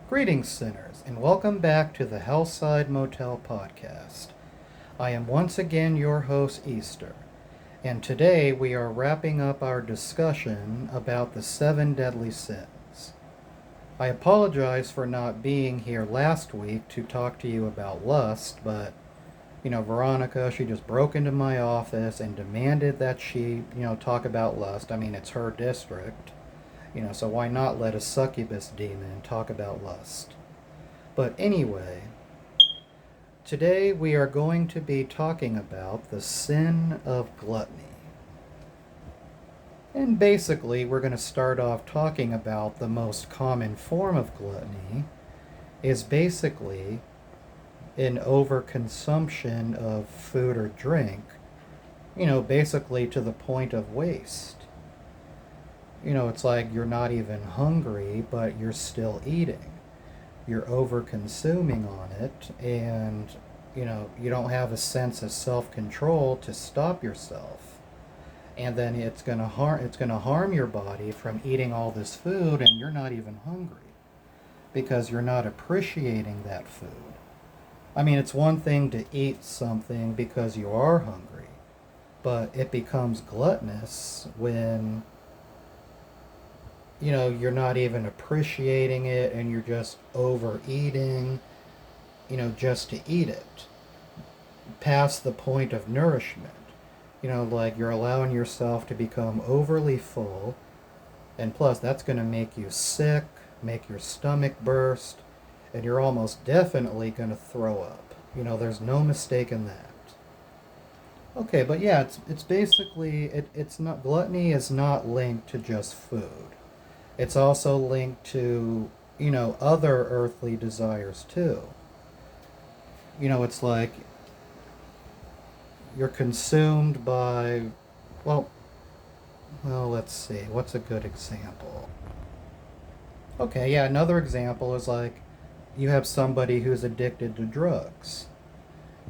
Greetings, sinners, and welcome back to the Hellside Motel podcast. I am once again your host, Easter, and today we are wrapping up our discussion about the 7 deadly sins. I apologize for not being here last week to talk to you about lust, but Veronica, she just broke into my office and demanded that she, talk about lust. I mean, it's her district. So why not let a succubus demon talk about lust? But anyway, today we are going to be talking about the sin of gluttony. And basically, we're going to start off talking about the most common form of gluttony is basically an overconsumption of food or drink, basically to the point of waste. It's like you're not even hungry, but you're still eating. You're over consuming on it, and, you don't have a sense of self-control to stop yourself. And then it's going to harm your body from eating all this food, and you're not even hungry because you're not appreciating that food. I mean, it's one thing to eat something because you are hungry, but it becomes gluttonous when you're not even appreciating it and you're just overeating, just to eat it, past the point of nourishment. Like you're allowing yourself to become overly full, and plus that's going to make you sick, make your stomach burst, and you're almost definitely going to throw up. There's no mistake in that. Okay, but yeah, it's basically, it's not, gluttony is not linked to just food. It's also linked to, other earthly desires too. It's like you're consumed by, well, let's see, what's a good example? Okay, yeah, another example is like you have somebody who's addicted to drugs.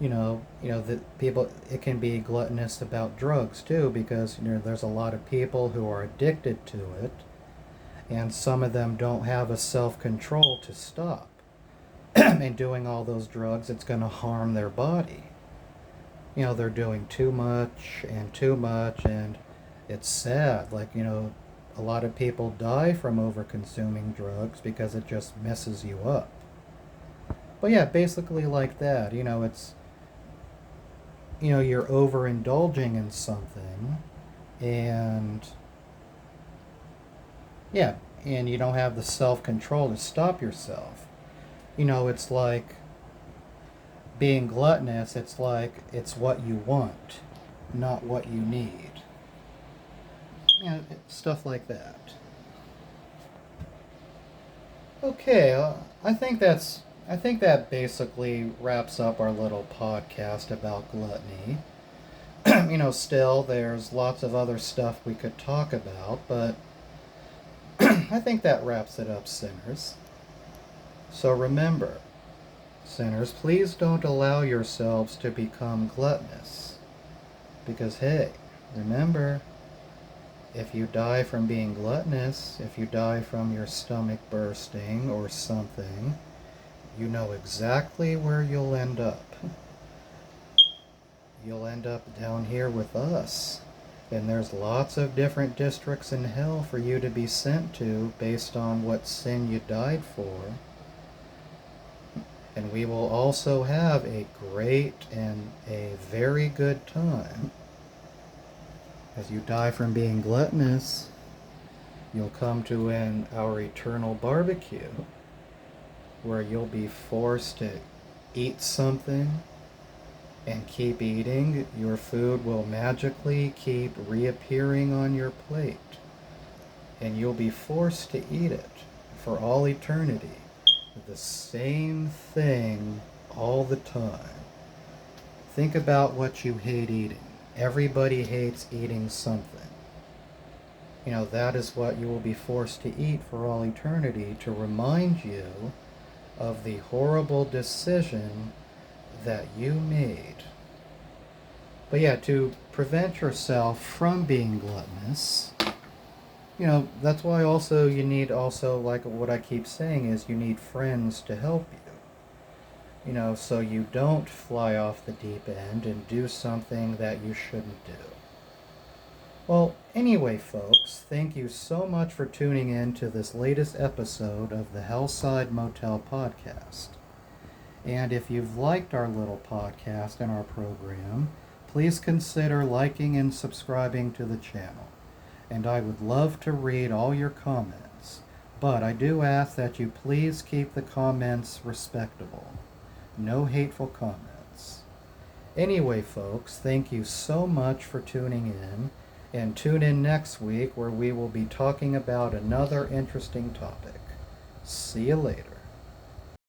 The people, it can be gluttonous about drugs too, because, there's a lot of people who are addicted to it, and some of them don't have a self-control to stop. And doing all those drugs, it's going to harm their body. They're doing too much, and it's sad. Like, a lot of people die from over-consuming drugs because it just messes you up. But yeah, basically like that. It's, you're overindulging in something, and yeah, and you don't have the self-control to stop yourself. It's like being gluttonous, it's like it's what you want, not what you need. Stuff like that. Okay, I think that basically wraps up our little podcast about gluttony. Still, there's lots of other stuff we could talk about, but I think that wraps it up, sinners. So remember, sinners, please don't allow yourselves to become gluttonous. Because hey, remember, if you die from being gluttonous, if you die from your stomach bursting or something, you know exactly where you'll end up. You'll end up down here with us. And there's lots of different districts in hell for you to be sent to based on what sin you died for. And we will also have a great and a very good time. As you die from being gluttonous, you'll come to our eternal barbecue, where you'll be forced to eat something and keep eating. Your food will magically keep reappearing on your plate, and you'll be forced to eat it for all eternity. The same thing all the time. Think about what you hate eating. Everybody hates eating something. That is what you will be forced to eat for all eternity, to remind you of the horrible decision that you made. But yeah, to prevent yourself from being gluttonous, That's why also you need also, like what I keep saying is you need friends to help you. So you don't fly off the deep end and do something that you shouldn't do. Well, anyway, folks, thank you so much for tuning in to this latest episode of the Hellside Motel podcast. And if you've liked our little podcast and our program, please consider liking and subscribing to the channel. And I would love to read all your comments, but I do ask that you please keep the comments respectable. No hateful comments. Anyway, folks, thank you so much for tuning in, and tune in next week where we will be talking about another interesting topic. See you later.